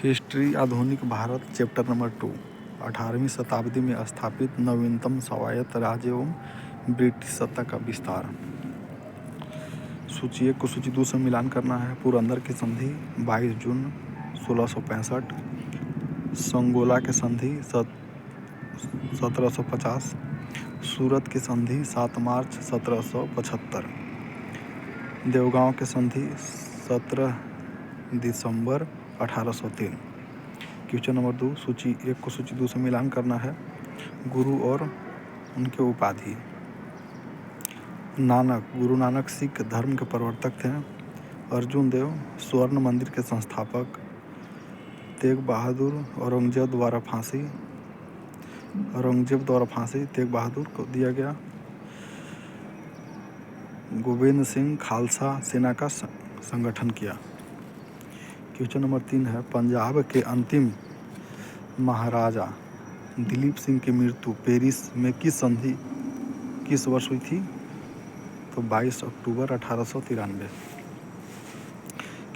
History आधुनिक Bharat chapter number 2 18वीं शताब्दी में स्थापित नवीनतम स्वायत्त राज्य एवं ब्रिटिश सत्ता का विस्तार। सूची 1 को सूची 2 से मिलान करना है। पुरंदर की संधि 22 जून 1665, संगोला की संधि 1750, सूरत की संधि 7 मार्च 1775, देवगांव की संधि 17 दिसंबर 1803। क्वेश्चन नंबर 2 सूची 1 को सूची 2 से मिलान करना है। गुरु और उनके उपाधि। गुरु नानक सिख धर्म के प्रवर्तक थे। अर्जुन देव स्वर्ण मंदिर के संस्थापक। तेग बहादुर औरंगजेब द्वारा फांसी तेग बहादुर को दिया गया। गोविंद सिंह खालसा सेना का संगठन किया। क्वेश्चन नंबर 3 है पंजाब के अंतिम महाराजा दिलीप सिंह की मृत्यु पेरिस में किस वर्ष हुई थी? तो 22 अक्टूबर 1893।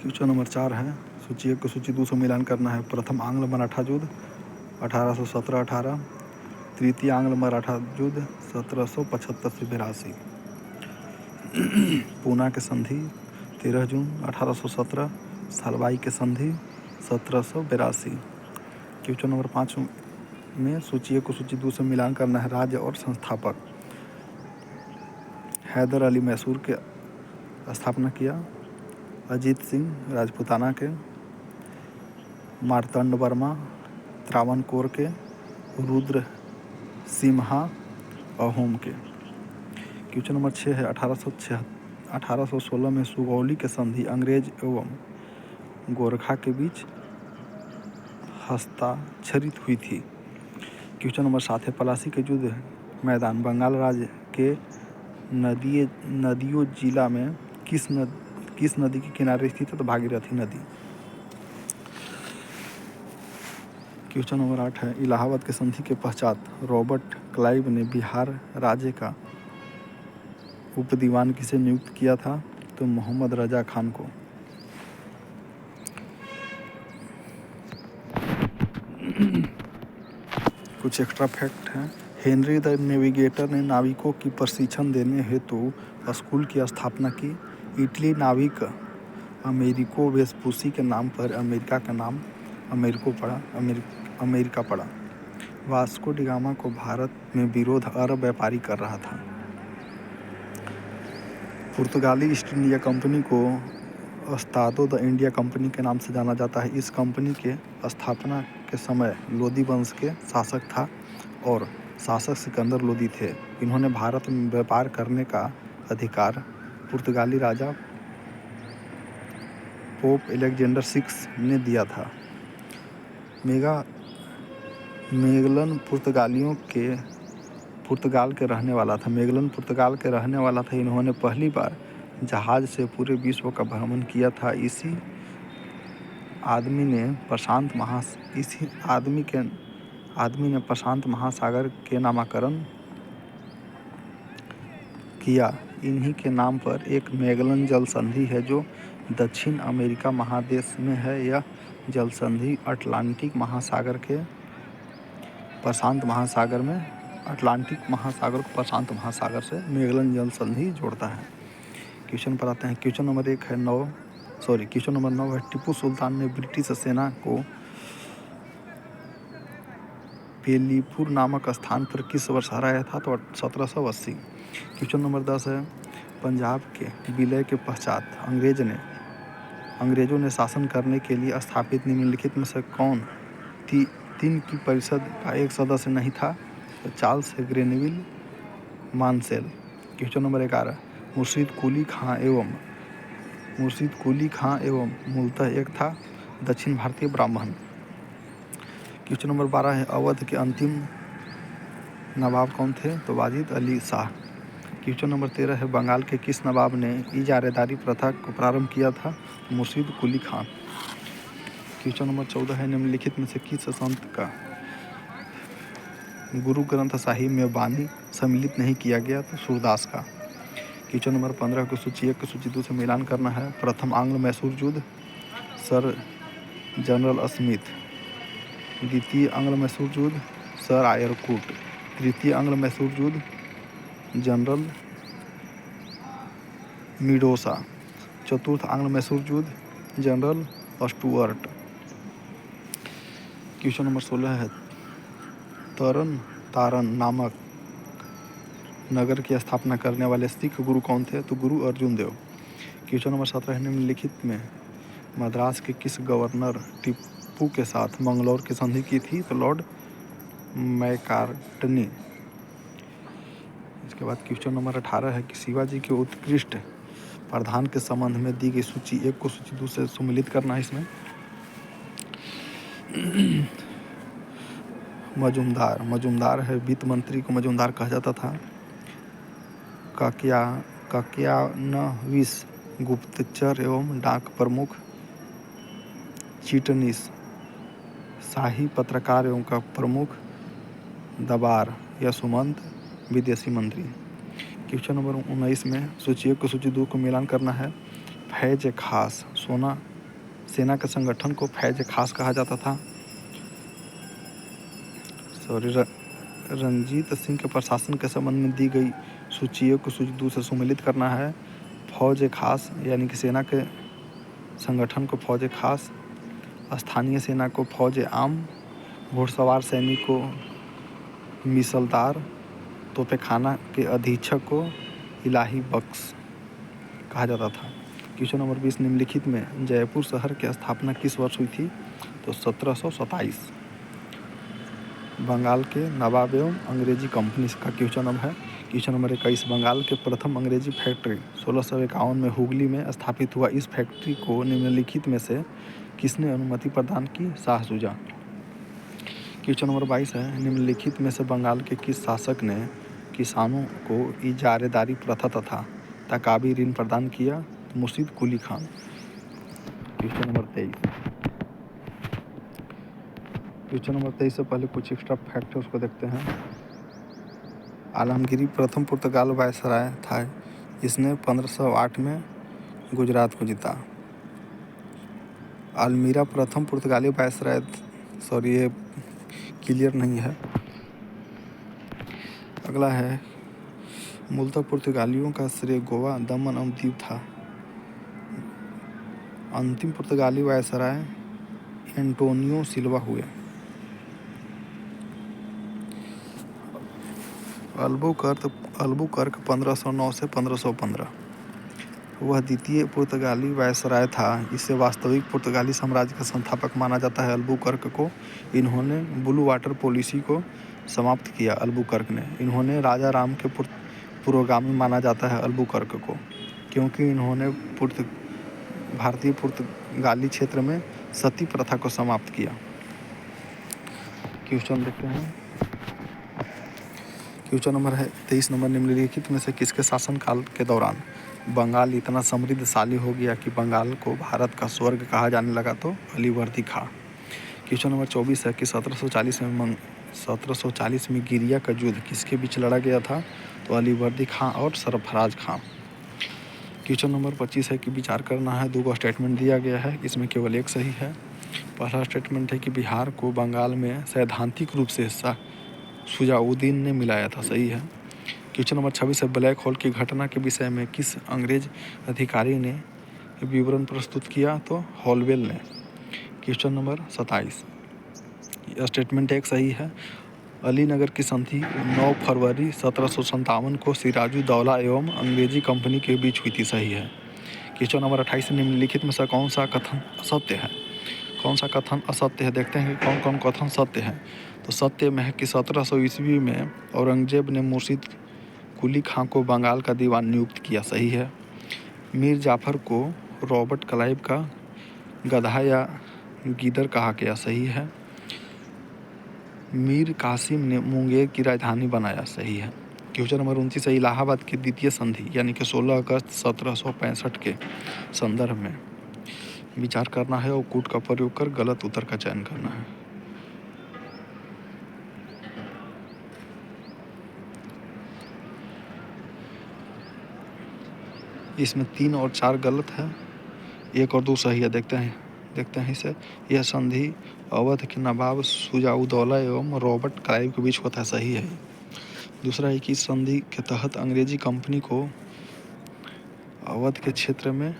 क्वेश्चन नंबर 4 है सूची 1 को सूची 2 से मिलान करना है। प्रथम आंग्ल मराठा युद्ध 1817-18, तृतीय आंग्ल मराठा युद्ध 1775 से 82, पूना की संधि 13 जून 1817, सलवाई की संधि 1782। क्वेश्चन नंबर 5 में सूची 1 को सूची 2 से मिलान करना है। राज्य और संस्थापक। हैदर अली मैसूर के स्थापना किया। अजीत सिंह राजपूताना के। मार्तंड वर्मा त्रावणकोर के। रुद्र सिम्हा अहोम के। क्वेश्चन नंबर 6 है 1816 में सुगौली की संधि अंग्रेज एवं गोरखा के बीच हस्ताक्षरित हुई थी। क्वेश्चन नंबर 7 है पलासी के युद्ध मैदान बंगाल राज्य के नदियों जिला में किस नदी के किनारे स्थित है? तो भागीरथी नदी। क्वेश्चन नंबर 8 है इलाहाबाद की संधि के पश्चात रॉबर्ट क्लाइव ने बिहार राज्य का उपदीवान किसे नियुक्त किया था? तो मोहम्मद रजा खान को। कुछ एक्स्ट्रा फैक्ट हैं। हेनरी द नेविगेटर ने नाविकों की प्रशिक्षण देने हेतु स्कूल की स्थापना की। इटली नाविक अमेरिको वेस्पुसी के नाम पर अमेरिका का नाम अमेरिका पड़ा। वास्को डी गामा को भारत में विरोध अरब व्यापारी कर रहा था। पुर्तगाली ईस्ट इंडिया कंपनी को अस्तादो द इंडिया कंपनी के नाम से जाना जाता है। इस कंपनी के स्थापना के समय लोदी वंश के शासक था और शासक सिकंदर लोदी थे। इन्होंने भारत में व्यापार करने का अधिकार पुर्तगाली राजा पोप अलेक्जेंडर 6 ने दिया था। मेगलन पुर्तगाल के रहने वाला था। इन्होंने पहली बार जहाज से पूरे विश्व का भ्रमण किया था। इसी आदमी ने प्रशांत महासागर के नामकरण किया। इन्हीं के नाम पर एक मैगलन जल संधि है जो दक्षिण अमेरिका महादेश में है। यह जल संधि अटलांटिक महासागर को प्रशांत महासागर से मैगलन जल संधि जोड़ता है। क्वेश्चन पर आते हैं। क्वेश्चन नंबर 9 है टीपू सुल्तान ने ब्रिटिश सेना को बेलीपुर नामक स्थान पर किस वर्ष हराया था? तो 1780। क्वेश्चन नंबर 10 है पंजाब के विलय के पश्चात अंग्रेजों ने शासन करने के लिए स्थापित निम्नलिखित में से कौन 3 की परिषद का एक सदस्य नहीं था? तो Charles Grenville Mansel. Question number 11 Murshid Quli Khan एवं मूलतः एक था दक्षिण भारतीय ब्राह्मण। क्वेश्चन नंबर 12 है अवध के अंतिम नवाब कौन थे? तो वाजिद अली शाह। क्वेश्चन नंबर 13 है बंगाल के किस नवाब ने इजारेदारी प्रथा को प्रारंभ किया था? मुर्शीद कुली खां। क्वेश्चन नंबर 14 है निम्नलिखित में से किस संत का गुरु ग्रंथ साहिब में वाणी सम्मिलित नहीं किया गया तो सूरदास का। क्वेश्चन नंबर 15 को सूची 1 को सूची 2 से मिलान करना है। प्रथम आंग्ल मैसूर युद्ध सर जनरल स्मिथ। द्वितीय आंग्ल मैसूर युद्ध सर आयरकूट। तृतीय आंग्ल मैसूर युद्ध जनरल मिडोसा। चतुर्थ आंग्ल मैसूर युद्ध जनरल स्टुअर्ट। क्वेश्चन नंबर 16 है तरन तारन नामक नगर की स्थापना करने वाले सिख गुरु कौन थे? तो गुरु अर्जुन देव। क्वेश्चन नंबर 17 निम्नलिखित में मद्रास के किस गवर्नर टीपू के साथ मंगलौर की संधि की थी? तो लॉर्ड मैकार्टनी। इसके बाद क्वेश्चन नंबर 18 है कि शिवाजी के उत्कृष्ट प्रधान के संबंध में दी गई सूची 1 को सूची 2 से सम्मिलित करना है। इसमें मजूमदार है वित्त मंत्री को मजूमदार कहा जाता था। काक्यानविस गुप्तचर एवं डाक प्रमुख। चिटनीस शाही पत्रकार एवं का प्रमुख। दबार या सुमंत विदेशी मंत्री। क्वेश्चन नंबर 19 में सूची 1 को सूची 2 को मिलान करना है। फैज खास सेना के संगठन को फैज खास कहा जाता था। रंजीत सिंह के प्रशासन के संबंध में दी गई सूची 1 को सूची 2 से सम्मिलित करना है। फौज खास यानी कि सेना के संगठन को फौज खास। स्थानीय सेना को फौज आम। घुड़सवार सैनिक को मिसलदार। तोपेखाना के अधीक्षक को इलाही बख्श कहा जाता था। क्वेश्चन नंबर 20 निम्नलिखित में जयपुर शहर की स्थापना किस वर्ष हुई थी? तो 1727 बंगाल के नवाब एवं अंग्रेजी कंपनी का क्वेश्चन नंबर है। क्वेश्चन नंबर 21 बंगाल के प्रथम अंग्रेजी फैक्ट्री 1651 में हुगली में स्थापित हुआ। इस फैक्ट्री को निम्नलिखित में से किसने अनुमति प्रदान की? शाह शुजा। क्वेश्चन नंबर 22 है निम्नलिखित में से बंगाल के किस शासक ने किसानों को इजारेदारी प्रथा तथा ताकाबी ऋण प्रदान किया? तो मुर्शीद कुली खान। क्वेश्चन नंबर 23 से पहले कुछ एक्स्ट्रा फैक्ट है उसको देखते हैं। आलमगीर प्रथम पुर्तगाल वायसराय था। इसने 1508 में गुजरात को जीता। अल्मीरा प्रथम पुर्तगाली वायसराय ये क्लियर नहीं है। अगला है मूलतः पुर्तगालियों का श्रेय गोवा दमन और दीव था। अंतिम पुर्तगाली वायसराय एंटोनियो सिल्वा हुए। अल्बुकर्क 1509 से 1515 वह द्वितीय पुर्तगाली वायसराय था। इसे वास्तविक पुर्तगाली साम्राज्य का संस्थापक माना जाता है। अल्बुकर्क को इन्होंने ब्लू वाटर पॉलिसी को समाप्त किया। अल्बुकर्क ने इन्होंने राजा राम के पुरोगामी माना जाता है अल्बुकर्क को, क्योंकि इन्होंने भारतीय पुर्तगाली क्षेत्र में सती प्रथा को समाप्त किया। क्वेश्चन देखते हैं। क्वेश्चन नंबर है 23 नंबर निम्नलिखित में से किसके शासनकाल के दौरान बंगाल इतना समृद्धशाली हो गया कि बंगाल को भारत का स्वर्ग कहा जाने लगा? तो अलीवर्दी खां। क्वेश्चन नंबर 24 है कि 1740 में गिरिया का युद्ध किसके बीच लड़ा गया था? तो अलीवर्दी खां और सरफराज खां। क्वेश्चन नंबर 25 है कि विचार करना है। 2 स्टेटमेंट दिया गया है, इसमें केवल एक सही है। पहला स्टेटमेंट है कि बिहार को बंगाल में सैद्धांतिक रूप से शुजाउद्दीन ने मिलाया था, सही है। क्वेश्चन नंबर 26 है ब्लैक होल की घटना के विषय में किस अंग्रेज अधिकारी ने विवरण प्रस्तुत किया? तो हॉलवेल ने। क्वेश्चन नंबर 27 स्टेटमेंट एक सही है। अलीनगर की संधि 9 फरवरी 1757 को सिराजुद्दौला एवं अंग्रेजी कंपनी के बीच हुई थी, सही है। क्वेश्चन नंबर 28 निम्नलिखित में से कौन सा कथन असत्य है? कौन सा कथन असत्य है? देखते हैं कि कौन कौन कथन सत्य है। तो सत्य में है कि 1700 ईस्वी में औरंगजेब ने मुर्शीद कुली खां को बंगाल का दीवान नियुक्त किया, सही है। मीर जाफर को रॉबर्ट क्लाइव का गधा या गीदड़ कहा गया, सही है। मीर कासिम ने मुंगेर की राजधानी बनाया, सही है। क्वेश्चन नंबर 29 है इलाहाबाद की द्वितीय संधि यानी कि 16 अगस्त 1765 के संदर्भ में विचार करना है और कूट का प्रयोग कर गलत उत्तर का चयन करना है। इसमें 3 और 4 गलत है, 1 और 2 सही है। देखते हैं इसे। यह संधि अवध के नवाब शुजा-उद-दौला एवं रॉबर्ट क्लाइव के बीच होता है, सही है। दूसरा है कि इस संधि के तहत अंग्रेजी कंपनी को अवध के क्षेत्र में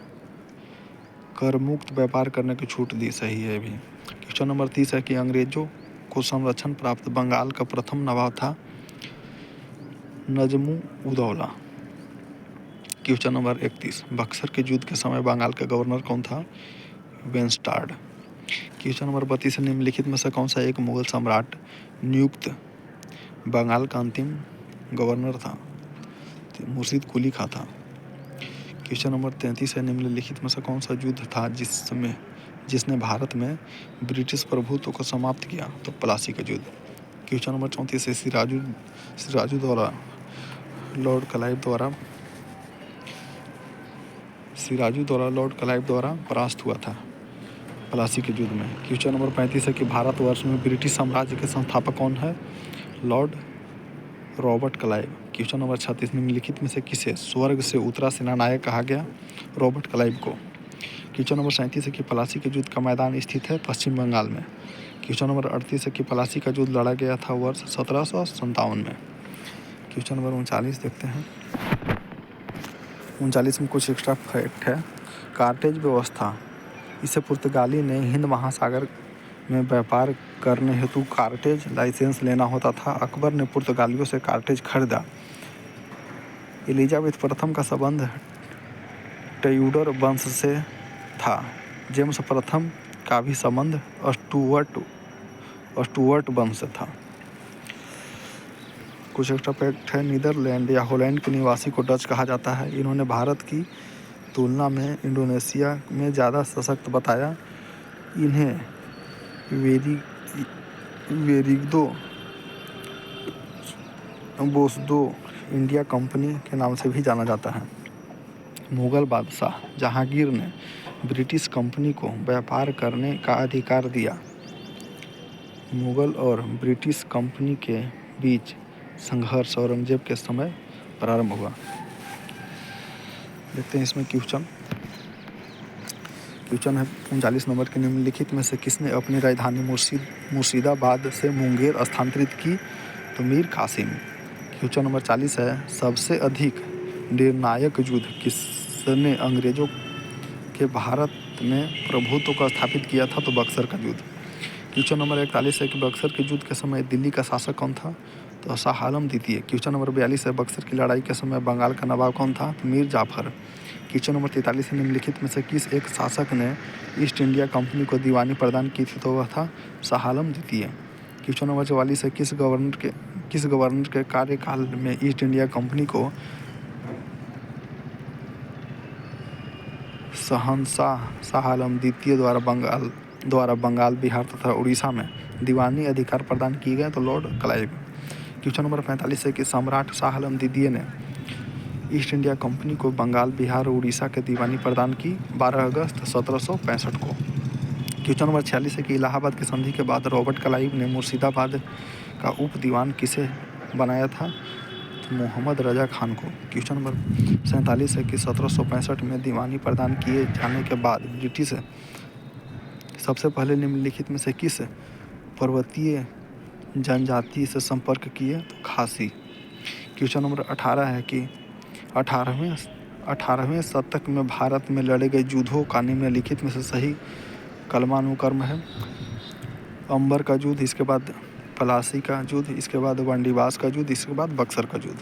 कर मुक्त व्यापार करने की छूट दी, सही है भी। क्वेश्चन नंबर 30 है कि अंग्रेजों को संरक्षण प्राप्त बंगाल का प्रथम नवाब था नजम-उद-दौला। क्वेश्चन नंबर 31, बक्सर के युद्ध के समय बंगाल का गवर्नर कौन था? वेनस्टार्ड। क्वेश्चन नंबर 32, निम्नलिखित में से कौन सा एक मुगल सम्राट नियुक्त बंगाल का अंतिम गवर्नर था? मुर्शिद कुली खां था। क्वेश्चन नंबर 33 है, निम्नलिखित में से कौन सा युद्ध था जिसने भारत में ब्रिटिश प्रभुत्व को समाप्त किया? तो प्लासी का युद्ध। क्वेश्चन नंबर 34 है, सिराजुद्दौला लॉर्ड क्लाइव द्वारा परास्त हुआ था प्लासी के युद्ध में। क्वेश्चन नंबर 35 है कि भारतवर्ष में ब्रिटिश साम्राज्य के संस्थापक कौन है? Lord Robert Clive. Question number 36, निम्नलिखित में से किसे स्वर्ग से उतरा सेनानायक कहा गया? रॉबर्ट क्लाइव को। क्वेश्चन नंबर 37 है कि प्लासी के युद्ध का मैदान स्थित है पश्चिम बंगाल में। क्वेश्चन नंबर 38 है कि प्लासी का युद्ध लड़ा गया था वर्ष 1757 में। क्वेश्चन नंबर 39 देखते हैं। 39 में कुछ एक्स्ट्रा फैक्ट है। कार्टेज व्यवस्था, इसे पुर्तगाली ने हिंद महासागर में व्यापार करने हेतु कार्टेज लाइसेंस लेना होता था। अकबर ने पुर्तगालियों से कार्टेज खरीदा। एलिजाबेथ प्रथम का संबंध ट्यूडर वंश से था। जेम्स प्रथम का भी संबंध स्टुअर्ट वंश से था। कुछ एक्स्ट्रा फैक्ट है। नीदरलैंड या हॉलैंड के निवासी को डच कहा जाता है। इन्होंने भारत की तुलना में इंडोनेशिया में ज़्यादा सशक्त बताया। इन्हें वेरिगो बोसडो इंडिया कंपनी के नाम से भी जाना जाता है। मुगल बादशाह जहांगीर ने ब्रिटिश कंपनी को व्यापार करने का अधिकार दिया। मुगल और ब्रिटिश कंपनी के बीच संघर्ष औरंगजेब के समय प्रारंभ हुआ। देखते हैं इसमें क्वेश्चन है 39 नंबर के, निम्नलिखित में से किसने अपनी राजधानी मुर्शिदाबाद से मुंगेर स्थानांतरित की? तो मीर कासिम। क्वेश्चन नंबर 40 है, सबसे अधिक निर्णायक युद्ध किसने अंग्रेजों के भारत में प्रभुत्व को स्थापित किया था? तो बक्सर का युद्ध। क्वेश्चन नंबर 41 है कि बक्सर के युद्ध के समय दिल्ली का शासक कौन था? तो शाह आलम द्वितीय। क्वेश्चन नंबर 42 है, बक्सर की लड़ाई के समय बंगाल का नवाब कौन था? तो मीर जाफर। क्वेश्चन नंबर 43 है, निम्नलिखित में से किस एक शासक ने ईस्ट इंडिया कंपनी को दीवानी प्रदान की थी? तो वह था शाह आलम द्वितीय। क्वेश्चन नंबर 44 है, किस गवर्नर के कार्यकाल में ईस्ट इंडिया कंपनी को शहंशाह शाह आलम द्वितीय द्वारा बंगाल, बिहार तथा उड़ीसा में दीवानी अधिकार प्रदान किए गए? तो लॉर्ड क्लाइव। क्वेश्चन नंबर 45 है कि सम्राट शाह आलम द्वितीय ने ईस्ट इंडिया कंपनी को बंगाल, बिहार और उड़ीसा के दीवानी प्रदान की 12 अगस्त 1765 को। क्वेश्चन नंबर 46 है कि इलाहाबाद की संधि के बाद रॉबर्ट क्लाइव ने मुर्शिदाबाद का उप दीवान किसे बनाया था? तो मोहम्मद रजा खान को। क्वेश्चन नंबर 47 है कि 1765 में दीवानी प्रदान किए जाने के बाद ब्रिटिश सबसे पहले निम्नलिखित में से किस पर्वतीय जनजाति से संपर्क किए? तो खासी। क्वेश्चन नंबर 18 है कि 18वें शतक में भारत में लड़े गए युद्धों का निम्नलिखित में से सही कलमानुक्रम है? अंबर का युद्ध, इसके बाद प्लासी का युद्ध, इसके बाद वांडीवास का युद्ध, इसके बाद बक्सर का युद्ध।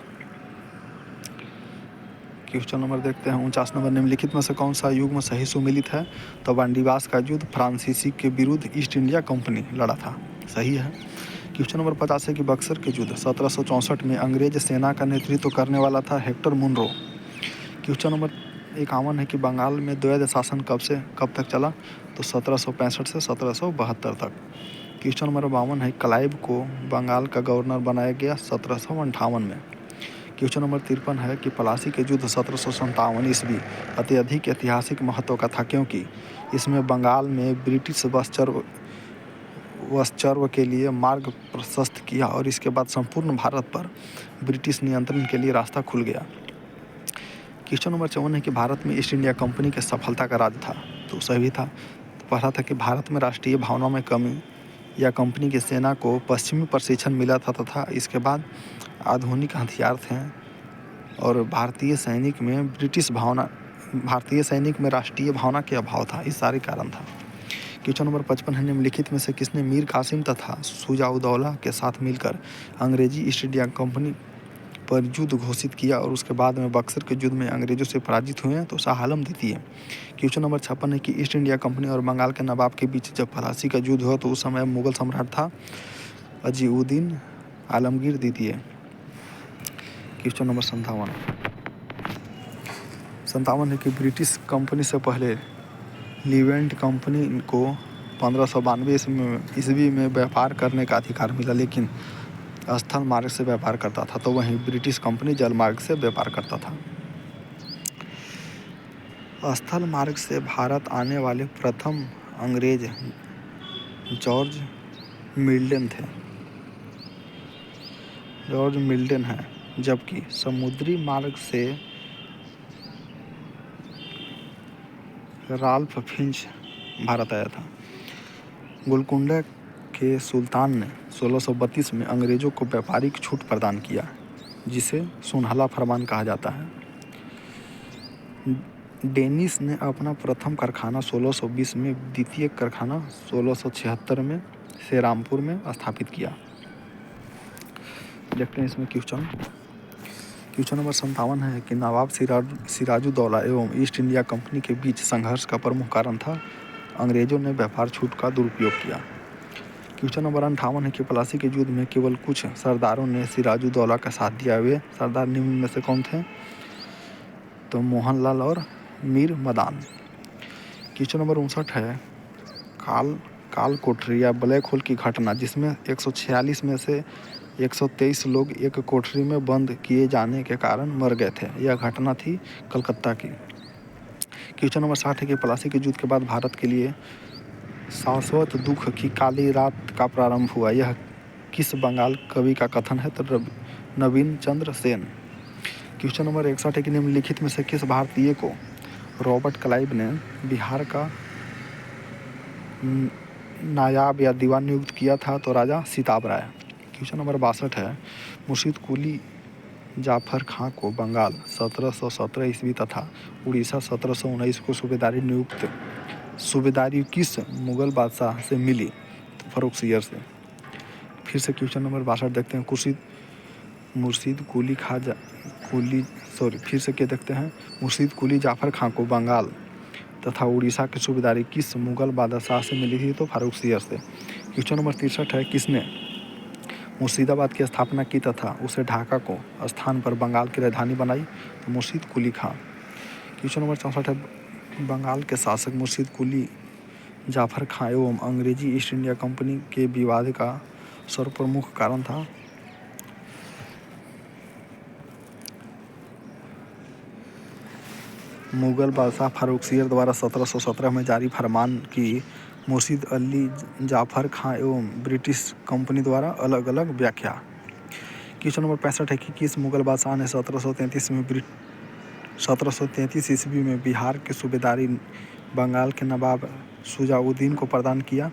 क्वेश्चन नंबर देखते हैं 49 नंबर, निम्नलिखित में से कौन सा युग में सही सुमेलित है? तो वांडीवास का युद्ध फ्रांसीसी के विरुद्ध ईस्ट इंडिया कंपनी लड़ा था, सही है। क्वेश्चन नंबर 50 है कि बक्सर के युद्ध 1764 में अंग्रेज सेना का नेतृत्व करने वाला था हेक्टर मुनरो। क्वेश्चन नंबर 51 है कि बंगाल में द्वैध शासन कब से कब तक चला? तो 1765 से 1772 तक। क्वेश्चन नंबर 52 है, क्लाइव को बंगाल का गवर्नर बनाया गया 1758 में। क्वेश्चन नंबर 53 है कि प्लासी के युद्ध 1757 ईस्वी अत्यधिक ऐतिहासिक महत्व का था क्योंकि इसमें बंगाल में ब्रिटिश वत्सर्व के लिए मार्ग प्रशस्त किया और इसके बाद संपूर्ण भारत पर ब्रिटिश नियंत्रण के लिए रास्ता खुल गया। क्वेश्चन नंबर 54 है कि भारत में ईस्ट इंडिया कंपनी की सफलता का राज था, तो सही था। तो पहला था कि भारत में राष्ट्रीय भावनाओं में कमी या कंपनी की सेना को पश्चिमी प्रशिक्षण मिला था तथा इसके बाद आधुनिक हथियार थे और भारतीय सैनिक में राष्ट्रीय भावना के अभाव था, इस सारे कारण था। क्वेश्चन नंबर 55 है निम्नलिखित में से किसने मीर कासिम तथा शुजा-उद-दौला के साथ मिलकर अंग्रेजी ईस्ट इंडिया कंपनी पर युद्ध घोषित किया और उसके बाद में बक्सर के युद्ध में अंग्रेजों से पराजित हुए, तो शाह आलम द्वितीय। क्वेश्चन नंबर 56 है कि ईस्ट इंडिया कंपनी और बंगाल के नवाब के बीच जब प्लासी का युद्ध हुआ तो उस समय मुगल सम्राट था अजीउद्दीन आलमगीर द्वितीय। क्वेश्चन नंबर 57 है कि ब्रिटिश कंपनी से पहले लीवेंट कंपनी को 1592 ईस्वी में व्यापार करने का अधिकार मिला, लेकिन स्थल मार्ग से व्यापार करता था, तो वहीं ब्रिटिश कंपनी जल मार्ग से व्यापार करता था। स्थल मार्ग से भारत आने वाले प्रथम अंग्रेज जॉर्ज मिल्टन हैं, जबकि समुद्री मार्ग से राल्फ फिंच भारत आया था। गोलकुंडा के सुल्तान ने 1632 में अंग्रेजों को व्यापारिक छूट प्रदान किया, जिसे सुनहला फरमान कहा जाता है। डेनिस ने अपना प्रथम कारखाना 1620 में, द्वितीय कारखाना 1676 में सेरामपुर में स्थापित किया। देखते हैं इसमें क्वेश्चन नंबर 57 है कि नवाब सिराजुद्दौला एवं ईस्ट इंडिया कंपनी के बीच संघर्ष का प्रमुख कारण था अंग्रेजों ने व्यापार छूट का दुरुपयोग किया। क्वेश्चन नंबर 58 है कि प्लासी के युद्ध में केवल कुछ सरदारों ने सिराजुद्दौला का साथ दिया, वे सरदार निम्न में से कौन थे? तो मोहनलाल और मीर मदान। क्वेश्चन नंबर 59 है काल कोठरी या ब्लैक होल की घटना, जिसमें 146 में से 123 लोग एक कोठरी में बंद किए जाने के कारण मर गए थे, यह घटना थी कलकत्ता की। क्वेश्चन नंबर 60 है कि प्लासी के युद्ध के बाद भारत के लिए शाश्वत दुख की काली रात का प्रारंभ हुआ, यह किस बंगाल कवि का कथन है? तो नवीन चंद्र सेन। क्वेश्चन नंबर 61 है कि निम्नलिखित में से किस भारतीय को रॉबर्ट क्लाइव ने बिहार का नायाब या दीवान नियुक्त किया था? तो राजा सिताब राय। क्वेश्चन नंबर 62 है मुर्शीद कुली जाफर खां को बंगाल 1717 ईस्वी तथा उड़ीसा 1719 को सूबेदारी किस मुगल बादशाह से मिली? तो फर्रुखसियर से। फिर से क्वेश्चन नंबर 62 देखते हैं मुर्शीद कुली जाफर खां को बंगाल तथा उड़ीसा की सूबेदारी किस मुगल बादशाह से मिली थी? तो फारुखसियर से। क्वेश्चन नंबर 63 है किसने मुर्शिदाबाद की स्थापना की तथा उसे ढाका को स्थान पर बंगाल की राजधानी बनाई? तो मुर्शीद कुली खां। क्वेश्चन नंबर 64 है बंगाल के शासक मुर्शीद कुली जाफर खां एवं अंग्रेजी ईस्ट इंडिया कंपनी के विवाद का सर्वप्रमुख कारण था? मुगल बादशाह फारुखसियर द्वारा 1717 में जारी फरमान की मुर्शीद अली जाफर खां एवं ब्रिटिश कंपनी द्वारा अलग अलग व्याख्या। क्वेश्चन नंबर 65 है कि किस मुगल बादशाह ने 1733 ईस्वी में बिहार की सूबेदारी बंगाल के नवाब शुजाउद्दीन को प्रदान किया?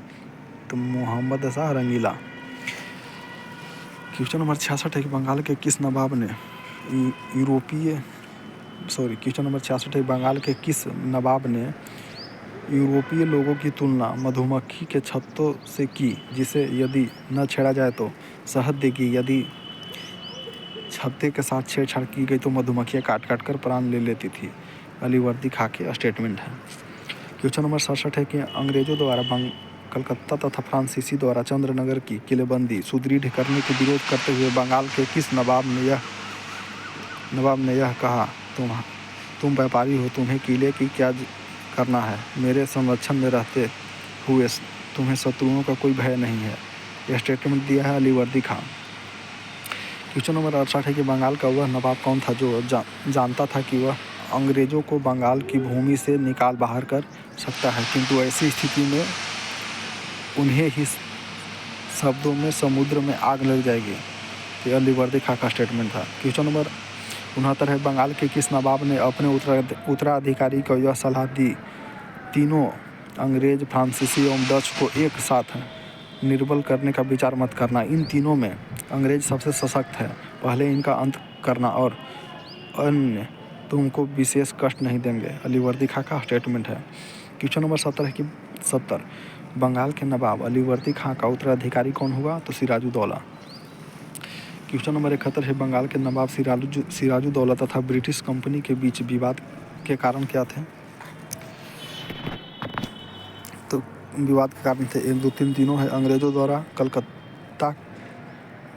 तो मोहम्मद शाह रंगीला। क्वेश्चन नंबर 66 है कि बंगाल के किस नवाब ने क्वेश्चन नंबर 66 है बंगाल के किस नवाब ने यूरोपीय लोगों की तुलना मधुमक्खी के छत्तों से की, जिसे यदि न छेड़ा जाए तो शहद देगी, यदि छत्ते के साथ छेड़छाड़ की गई तो मधुमक्खियाँ काट काट कर प्राण ले लेती थी? अलीवर्दी खां के स्टेटमेंट है। क्वेश्चन नंबर 67 है कि अंग्रेजों द्वारा कलकत्ता तथा फ्रांसीसी द्वारा चंद्रनगर की किलेबंदी सुदृढ़ करने के विरोध करते हुए बंगाल के किस नवाब ने यह कहा, तुम व्यापारी हो, तुम्हें किले की क्या करना है, मेरे संरक्षण में रहते हुए तुम्हें शत्रुओं का कोई भय नहीं है? यह स्टेटमेंट दिया है अलीवर्दी खां। क्वेश्चन नंबर 68 है कि बंगाल का वह नवाब कौन था जो जानता था कि वह अंग्रेजों को बंगाल की भूमि से निकाल बाहर कर सकता है, किंतु ऐसी स्थिति में उन्हें ही शब्दों में समुद्र में आग लग जाएगी? तो अलीवर्दी खां का स्टेटमेंट था। क्वेश्चन नंबर 69 है, बंगाल के किस नवाब ने अपने उत्तराधिकारी को यह सलाह दी, तीनों अंग्रेज, फ्रांसीसी एवं डच को एक साथ निर्बल करने का विचार मत करना। इन तीनों में अंग्रेज सबसे सशक्त है, पहले इनका अंत करना और अन्य तुमको विशेष कष्ट नहीं देंगे। अलीवर्दी खां का स्टेटमेंट है। क्वेश्चन नंबर 70 है कि 70 बंगाल के नवाब अलीवर्दी खां का उत्तराधिकारी कौन हुआ, तो सिराजुद्दौला। क्वेश्चन नंबर 71 है, बंगाल के नवाब सिराजुद्दौला तथा ब्रिटिश कंपनी के बीच विवाद के कारण क्या थे, तो विवाद के कारण थे 1, 2, 3 तीनों है अंग्रेजों द्वारा कलकत्ता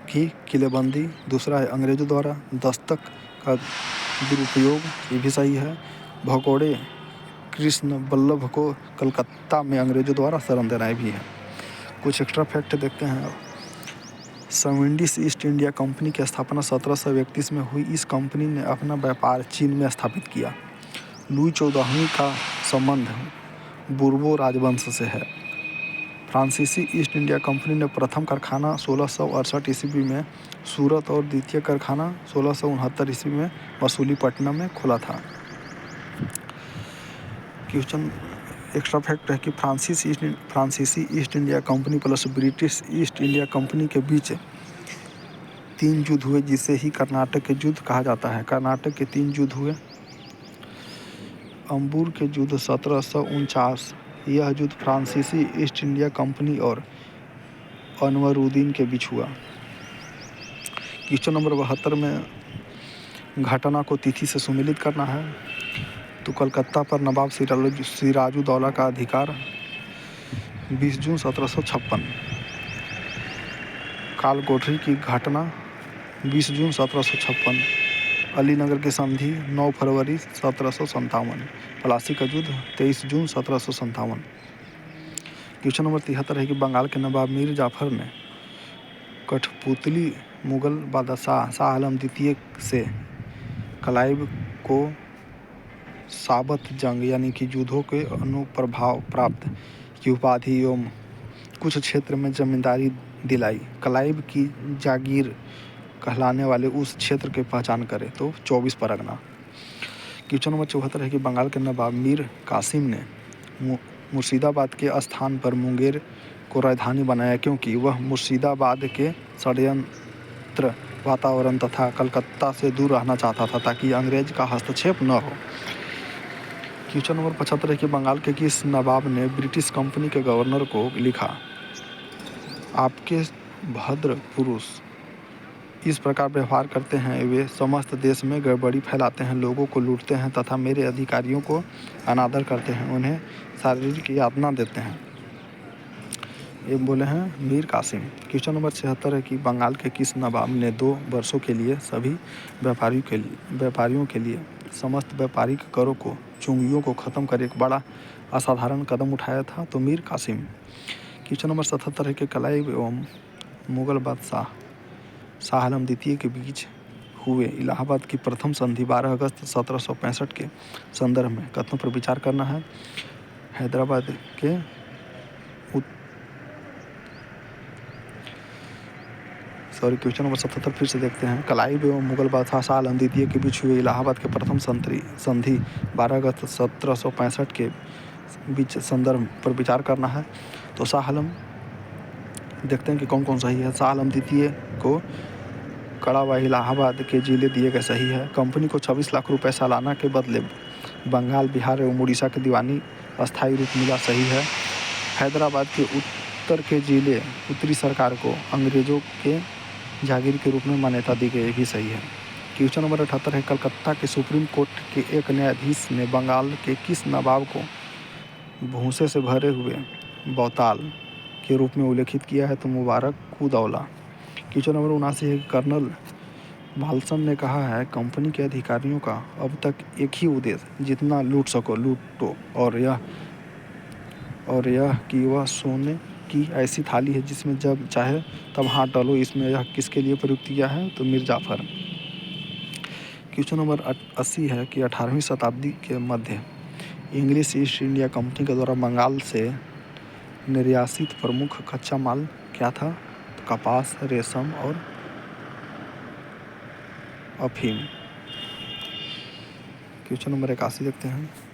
की किलेबंदी, दूसरा है अंग्रेजों द्वारा दस्तक का दुरुपयोग, ये भी सही है, भगोड़े कृष्ण वल्लभ को कलकत्ता में अंग्रेजों द्वारा शरण देना भी है। कुछ एक्स्ट्रा फैक्ट देखते हैं। स्वीडिश ईस्ट इंडिया कंपनी की स्थापना 1731 में हुई। इस कंपनी ने अपना व्यापार चीन में स्थापित किया। लुई 14वीं का संबंध बुर्बो राजवंश से है। फ्रांसीसी ईस्ट इंडिया कंपनी ने प्रथम कारखाना 1668 ईस्वी में सूरत और द्वितीय कारखाना 1669 ईस्वी में मसूलीपट्टनम में खोला था। क्वेश्चन एक्स्ट्रा फैक्ट है कि फ्रांसीसी east India company plus British east India company के बीच 3 युद्ध हुए, जिसे ही कर्नाटक के युद्ध कहा जाता है। कर्नाटक के 3 युद्ध हुए। अंबूर के युद्ध 1749, यह युद्ध फ्रांसीसी ईस्ट इंडिया कंपनी और अनवरुद्दीन के बीच हुआ। क्वेश्चन नंबर 72 में घटना को तिथि से सुमेलित करना है, तो कलकत्ता पर नवाब सिराजुद्दौला का अधिकार 20 जून 1756। कालकोठरी की घटना 20 जून 1756। अलीनगर की संधि 9 फरवरी 1757। प्लासी का युद्ध 23 जून 1757। क्वेश्चन नंबर 73 है कि बंगाल के नवाब मीर जाफर ने कठपुतली मुगल बादशाह शाह आलम द्वितीय से क्लाइव को साबत जंग यानी कि युद्धों के अनुप्रभाव प्राप्त की उपाधि एवं कुछ क्षेत्र में जमींदारी दिलाई। क्लाइव की जागीर कहलाने वाले उस क्षेत्र की पहचान करें, तो 24 परगना। क्वेश्चन नंबर 74 है कि बंगाल के नवाब मीर कासिम ने मुर्शिदाबाद के स्थान पर मुंगेर को राजधानी बनाया, क्योंकि वह मुर्शिदाबाद के षड्यंत्र वातावरण तथा कलकत्ता से दूर रहना चाहता था, ताकि अंग्रेज का हस्तक्षेप न हो। क्वेश्चन नंबर 75 है कि बंगाल के किस नवाब ने ब्रिटिश कंपनी के गवर्नर को लिखा, आपके भद्र पुरुष इस प्रकार व्यवहार करते हैं, वे समस्त देश में गड़बड़ी फैलाते हैं, लोगों को लूटते हैं तथा मेरे अधिकारियों को अनादर करते हैं, उन्हें शारीरिक यातना देते हैं। ये बोले हैं मीर कासिम। क्वेश्चन नंबर 76 है कि बंगाल के किस नवाब ने 2 वर्षों के लिए सभी व्यापारियों के लिए समस्त व्यापारिक करों को, चुंगियों को खत्म कर एक बड़ा असाधारण कदम उठाया था, तो मीर कासिम। क्वेश्चन नंबर 77 है कि क्लाइव एवं मुगल बादशाह शाह आलम द्वितीय के बीच हुए इलाहाबाद की प्रथम संधि 12 अगस्त 1765 के संदर्भ में कथनों पर विचार करना है। हैदराबाद के क्वेश्चन नंबर 77 फिर से देखते हैं। क्लाइव एवं मुगल बादशाह शाह आलम द्वितीय के बीच हुए इलाहाबाद के प्रथम संधि 12 अगस्त 1765 के बीच संदर्भ पर विचार करना है, तो शाह आलम देखते हैं कि कौन कौन सही है। शाह आलम द्वितीय को कड़ा व इलाहाबाद के जिले दिए गए, सही है। कंपनी को 26 लाख रुपए सालाना के बदले बंगाल, बिहार एवं उड़ीसा के दीवानी अस्थायी रूप मिला, सही है। हैदराबाद के उत्तर के जिले उत्तरी सरकार को अंग्रेजों के जागीर के रूप में मान्यता दी गई, भी सही है। क्वेश्चन नंबर 78 है कलकत्ता के सुप्रीम कोर्ट के एक न्यायाधीश ने बंगाल के किस नवाब को भूसे से भरे हुए बौताल के रूप में उल्लेखित किया है, तो मुबारक उदौला। क्वेश्चन नंबर 79 है कर्नल माल्सन ने कहा है कंपनी के अधिकारियों का अब तक एक ही उद्देश्य, जितना लूट सको लूटो, और यह कि वह सोने की ऐसी थाली है जिसमें जब चाहे तब हाथ डालो। इसमें यह किसके लिए प्रयुक्त किया है, तो मीर जाफर। क्वेश्चन नंबर 80 है कि 18वीं शताब्दी के मध्य इंग्लिश ईस्ट इंडिया कंपनी के द्वारा बंगाल से निर्यातित प्रमुख कच्चा माल क्या था, तो कपास, रेशम और अफीम। क्वेश्चन नंबर 81 देखते हैं।